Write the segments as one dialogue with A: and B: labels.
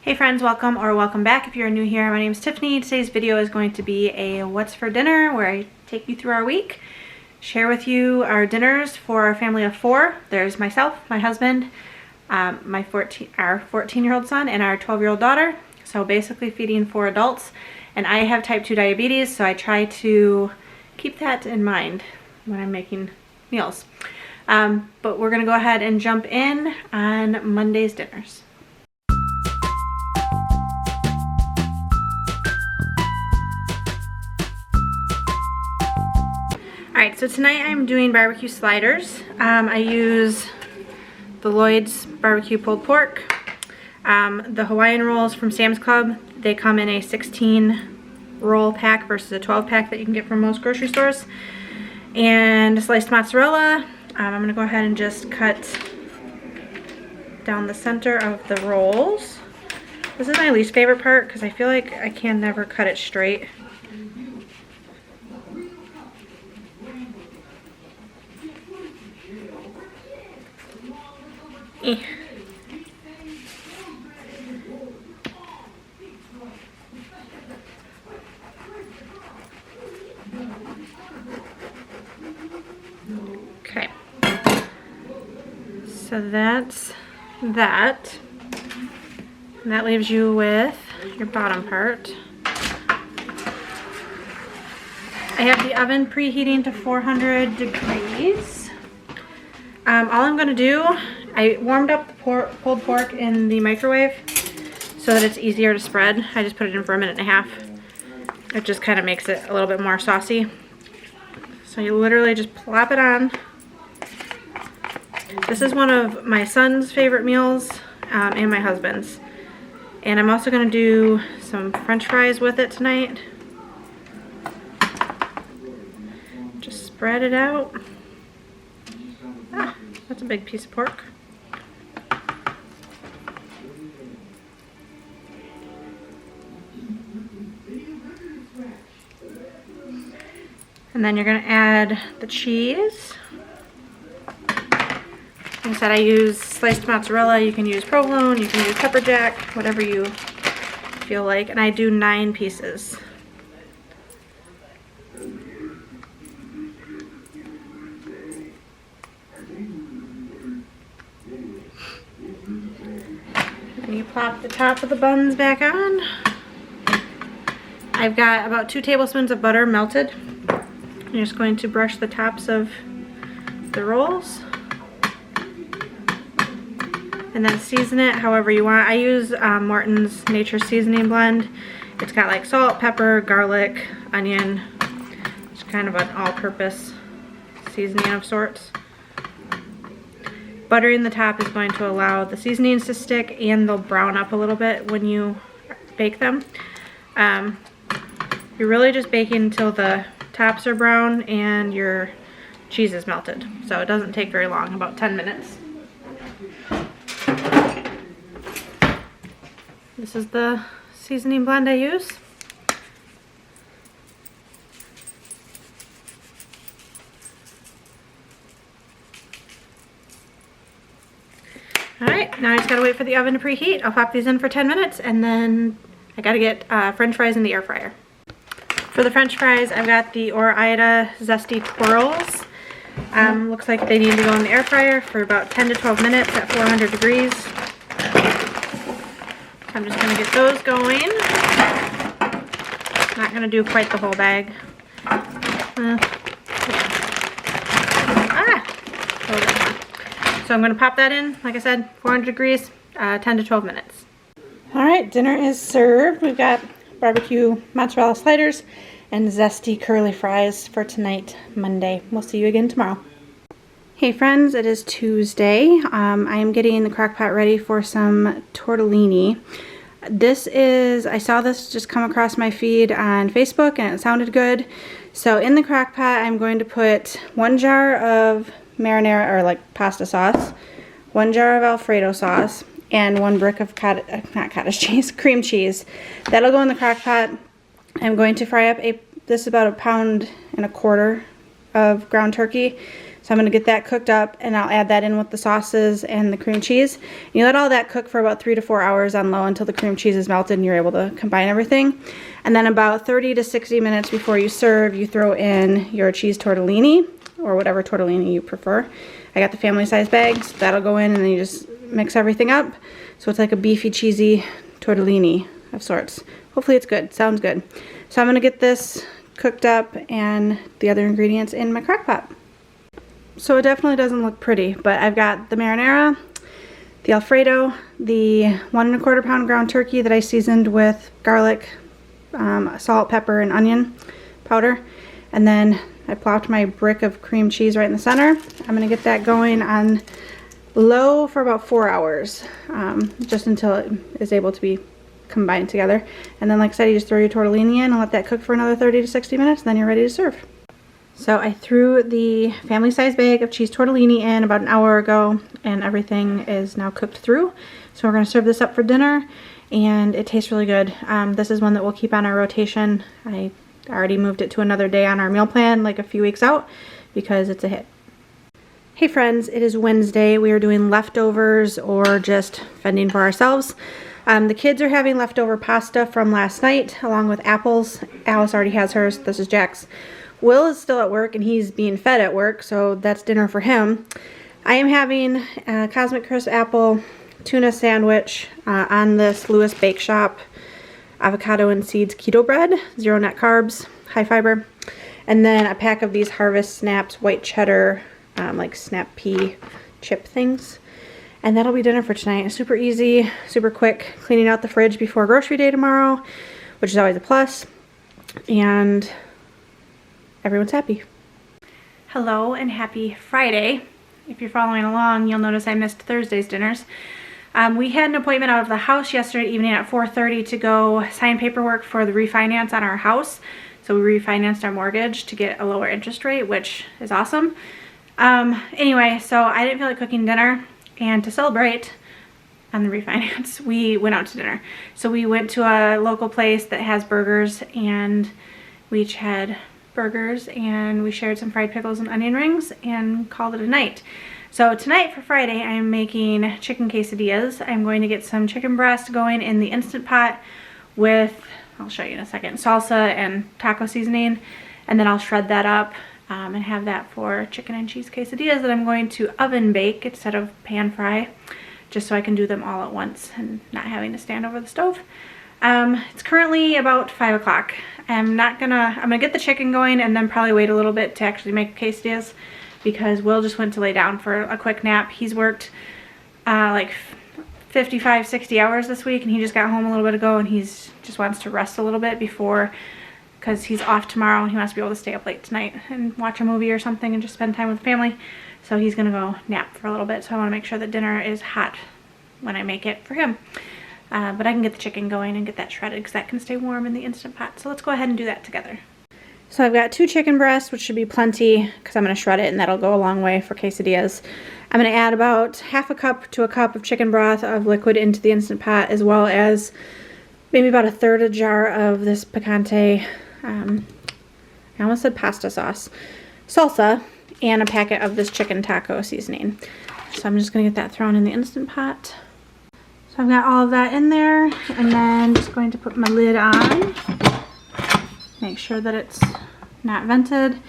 A: Hey friends, welcome back. If you're new here, my name is Tiffany. Today's video is going to be a what's for dinner where I take you through our week, share with you our dinners for our family of 4. There's myself, my husband, our 14-year-old son, and our 12-year-old daughter. So basically feeding 4 adults. And I have type 2 diabetes, so I try to keep that in mind when I'm making meals. But we're gonna go ahead and jump in on Monday's dinners. Alright, so tonight I'm doing barbecue sliders. I use the Lloyd's barbecue pulled pork. The Hawaiian rolls from Sam's Club, they come in a 16 roll pack versus a 12 pack that you can get from most grocery stores. And sliced mozzarella. I'm going to go ahead and just cut down the center of the rolls. This is my least favorite part because I feel like I can never cut it straight. Okay, so that's that. And that leaves you with your bottom part. I have the oven preheating to 400 degrees. All I'm going to do, I warmed up the pulled pork in the microwave so that it's easier to spread. I just put it in for a minute and a half. It just kind of makes it a little bit more saucy. So you literally just plop it on. This is one of my son's favorite meals and my husband's. And I'm also going to do some French fries with it tonight. Just spread it out. That's a big piece of pork. And then you're going to add the cheese. Like I said, I use sliced mozzarella. You can use provolone, you can use pepper jack, whatever you feel like. And I do 9 pieces. And you plop the top of the buns back on. I've got about 2 tablespoons of butter melted. I'm just going to brush the tops of the rolls. And then season it however you want. I use Morton's Nature Seasoning Blend. It's got like salt, pepper, garlic, onion. It's kind of an all-purpose seasoning of sorts. Buttering the top is going to allow the seasonings to stick and they'll brown up a little bit when you bake them. You're really just baking until the tops are brown and your cheese is melted. So it doesn't take very long, about 10 minutes. This is the seasoning blend I use. Alright, now I just gotta wait for the oven to preheat. I'll pop these in for 10 minutes and then I gotta get French fries in the air fryer. For the French fries, I've got the Ore-Ida Zesty Twirls. Looks like they need to go in the air fryer for about 10 to 12 minutes at 400 degrees. I'm just going to get those going. Not going to do quite the whole bag. So I'm going to pop that in, like I said, 400 degrees, 10 to 12 minutes. Alright, dinner is served. We've got barbecue mozzarella sliders and zesty curly fries for tonight, Monday. We'll see you again tomorrow. Hey friends, it is Tuesday. I am getting the crock pot ready for some tortellini. I saw this just come across my feed on Facebook and it sounded good. So in the crock pot, I'm going to put 1 jar of marinara or like pasta sauce, 1 jar of Alfredo sauce, and 1 brick of cream cheese. That'll go in the crock pot. I'm going to fry up this is about 1.25 pounds of ground turkey. So I'm going to get that cooked up, and I'll add that in with the sauces and the cream cheese. You let all that cook for about 3 to 4 hours on low until the cream cheese is melted and you're able to combine everything. And then about 30 to 60 minutes before you serve, you throw in your cheese tortellini, or whatever tortellini you prefer. I got the family size bags. That'll go in, and then you just mix everything up. So it's like a beefy, cheesy tortellini of sorts. Hopefully it's good. Sounds good. So I'm going to get this cooked up and the other ingredients in my crock pot. So it definitely doesn't look pretty, but I've got the marinara, the Alfredo, the 1 1/4 pound ground turkey that I seasoned with garlic, salt, pepper, and onion powder. And then I plopped my brick of cream cheese right in the center. I'm gonna get that going on low for about 4 hours, just until it is able to be combined together. And then, like I said, you just throw your tortellini in and let that cook for another 30 to 60 minutes, and then you're ready to serve. So I threw the family size bag of cheese tortellini in about an hour ago, and everything is now cooked through. So we're going to serve this up for dinner, and it tastes really good. This is one that we'll keep on our rotation. I already moved it to another day on our meal plan, like a few weeks out, because it's a hit. Hey friends, it is Wednesday. We are doing leftovers or just fending for ourselves. The kids are having leftover pasta from last night along with apples. Alice already has hers. This is Jack's. Will is still at work, and he's being fed at work, so that's dinner for him. I am having a Cosmic Crisp apple tuna sandwich on this Lewis Bake Shop avocado and seeds keto bread, 0 net carbs, high fiber, and then a pack of these Harvest Snaps white cheddar like snap pea chip things. And that'll be dinner for tonight. Super easy, super quick, cleaning out the fridge before grocery day tomorrow, which is always a plus. And everyone's happy. Hello and happy Friday. If you're following along, you'll notice I missed Thursday's dinners. We had an appointment out of the house yesterday evening at 4:30 to go sign paperwork for the refinance on our house. So we refinanced our mortgage to get a lower interest rate, which is awesome. Anyway, so I didn't feel like cooking dinner, and to celebrate on the refinance, we went out to dinner. So we went to a local place that has burgers, and we each had burgers, and we shared some fried pickles and onion rings and called it a night. So tonight for Friday, I'm making chicken quesadillas. I'm going to get some chicken breast going in the Instant Pot with, I'll show you in a second, salsa and taco seasoning, and then I'll shred that up and have that for chicken and cheese quesadillas that I'm going to oven bake instead of pan fry, just so I can do them all at once and not having to stand over the stove. It's currently about 5 o'clock. I'm gonna get the chicken going and then probably wait a little bit to actually make quesadillas, because Will just went to lay down for a quick nap. He's worked like 55, 60 hours this week, and he just got home a little bit ago, and he's just wants to rest a little bit before, because he's off tomorrow and he wants to be able to stay up late tonight and watch a movie or something and just spend time with family. So he's gonna go nap for a little bit, so I want to make sure that dinner is hot when I make it for him. But I can get the chicken going and get that shredded, because that can stay warm in the Instant Pot. So let's go ahead and do that together. So I've got 2 chicken breasts, which should be plenty, because I'm going to shred it, and that'll go a long way for quesadillas. I'm going to add about half a cup to a cup of chicken broth of liquid into the Instant Pot, as well as maybe about 1/3 a jar of this picante, I almost said pasta sauce, salsa, and a packet of this chicken taco seasoning. So I'm just going to get that thrown in the Instant Pot. So I've got all of that in there, and then just going to put my lid on, make sure that it's not vented,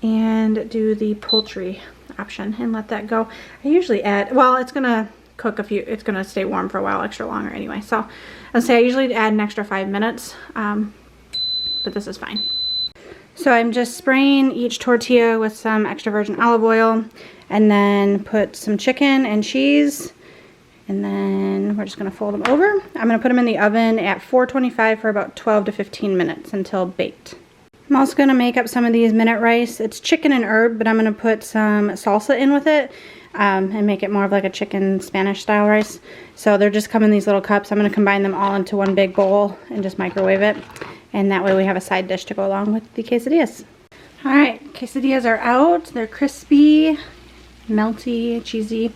A: and do the poultry option and let that go. I usually add, well, it's gonna cook it's gonna stay warm for a while, extra longer anyway. So I'll say I usually add an extra 5 minutes, but this is fine. So I'm just spraying each tortilla with some extra virgin olive oil, and then put some chicken and cheese, and then we're just going to fold them over. I'm going to put them in the oven at 425 for about 12 to 15 minutes until baked. I'm also going to make up some of these minute rice. It's chicken and herb, but I'm going to put some salsa in with it and make it more of like a chicken Spanish style rice. So they're just come in these little cups. I'm going to combine them all into one big bowl and just microwave it. And that way we have a side dish to go along with the quesadillas. All right, quesadillas are out. They're crispy, melty, cheesy.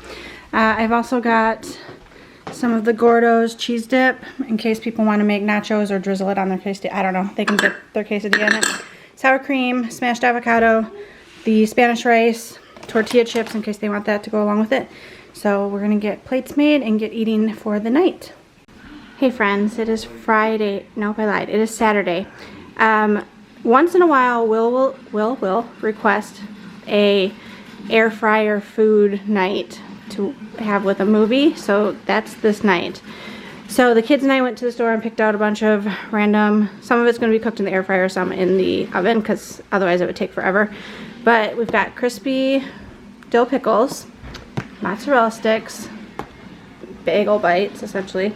A: I've also got some of the Gordo's cheese dip in case people want to make nachos or drizzle it on their quesadilla. I don't know. They can dip their quesadilla in it. Sour cream, smashed avocado, the Spanish rice, tortilla chips in case they want that to go along with it. So we're gonna get plates made and get eating for the night. Hey friends, it is Friday. Nope, I lied. It is Saturday. Once in a while, Will request a air fryer food night to have with a movie. So that's this night. So the kids and I went to the store and picked out a bunch of random, some of it's going to be cooked in the air fryer, some in the oven, because otherwise it would take forever. But we've got crispy dill pickles, mozzarella sticks, bagel bites essentially,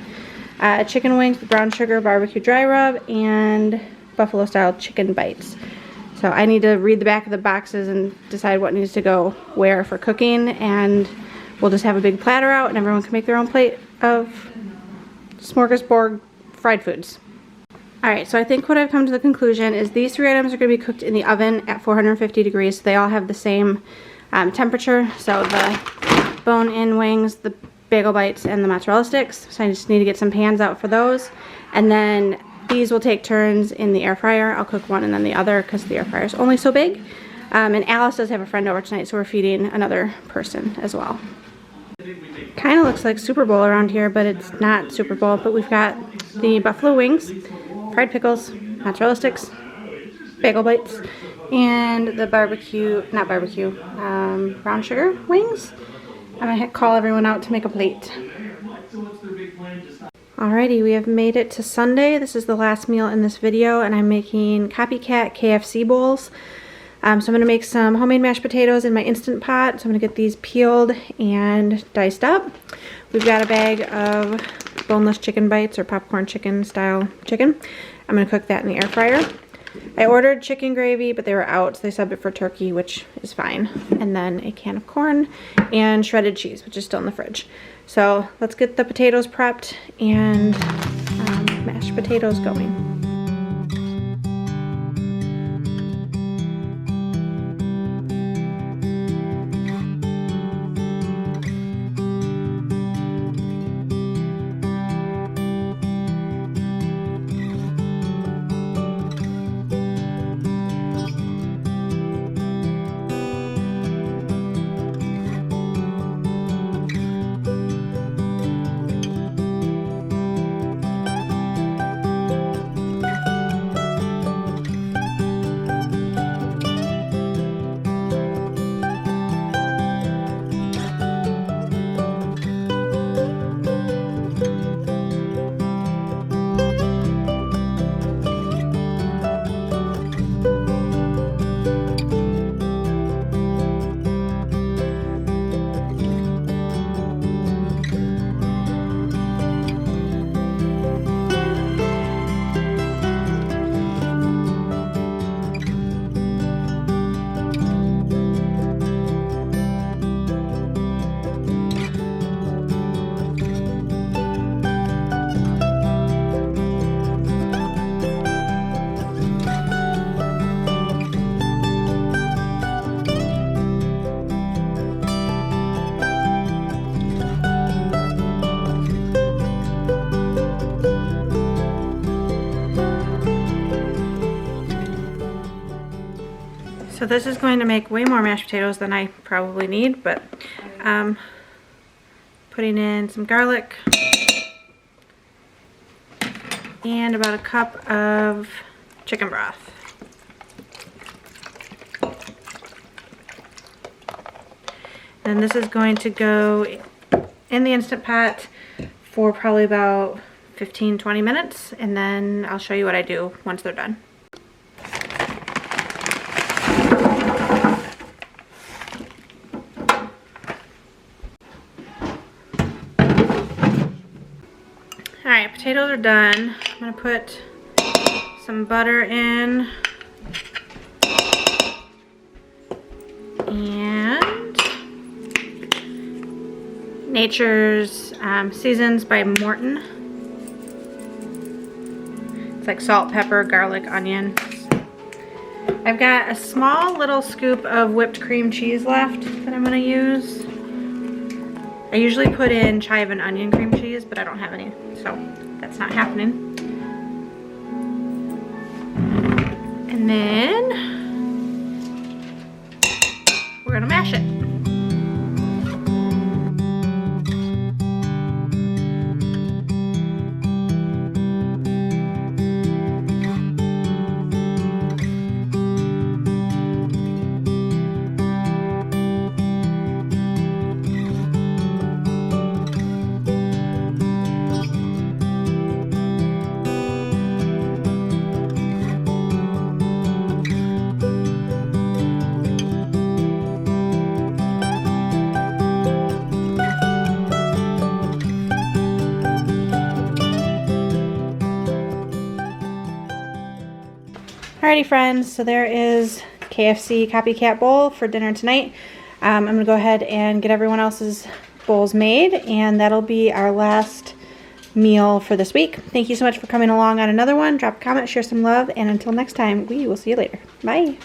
A: chicken wings with brown sugar barbecue dry rub, and buffalo style chicken bites. So I need to read the back of the boxes and decide what needs to go where for cooking, and we'll just have a big platter out and everyone can make their own plate of smorgasbord fried foods. Alright, so I think what I've come to the conclusion is these 3 items are going to be cooked in the oven at 450 degrees. So they all have the same temperature. So the bone-in wings, the bagel bites, and the mozzarella sticks. So I just need to get some pans out for those. And then these will take turns in the air fryer. I'll cook one and then the other because the air fryer is only so big. And Alice does have a friend over tonight, so we're feeding another person as well. Kind of looks like Super Bowl around here, but it's not Super Bowl. But we've got the buffalo wings, fried pickles, mozzarella sticks, bagel bites, and the brown sugar wings. I'm gonna call everyone out to make a plate. Alrighty, we have made it to Sunday. This is the last meal in this video, and I'm making Copycat KFC bowls. So I'm going to make some homemade mashed potatoes in my Instant Pot. So I'm going to get these peeled and diced up. We've got a bag of boneless chicken bites or popcorn chicken style chicken. I'm going to cook that in the air fryer. I ordered chicken gravy, but they were out, so they subbed it for turkey, which is fine. And then a can of corn and shredded cheese, which is still in the fridge. So let's get the potatoes prepped and mashed potatoes going. So this is going to make way more mashed potatoes than I probably need, but putting in some garlic and about a cup of chicken broth. And this is going to go in the Instant Pot for probably about 15-20 minutes, and then I'll show you what I do once they're done. Alright, potatoes are done. I'm going to put some butter in and Nature's Seasons by Morton. It's like salt, pepper, garlic, onion. I've got a small little scoop of whipped cream cheese left that I'm going to use. I usually put in chive and onion cream cheese, but I don't have any, so that's not happening. And then we're gonna mash it. Alrighty friends, so there is KFC Copycat bowl for dinner tonight. I'm going to go ahead and get everyone else's bowls made, and that'll be our last meal for this week. Thank you so much for coming along on another one. Drop a comment, share some love, and until next time, we will see you later. Bye!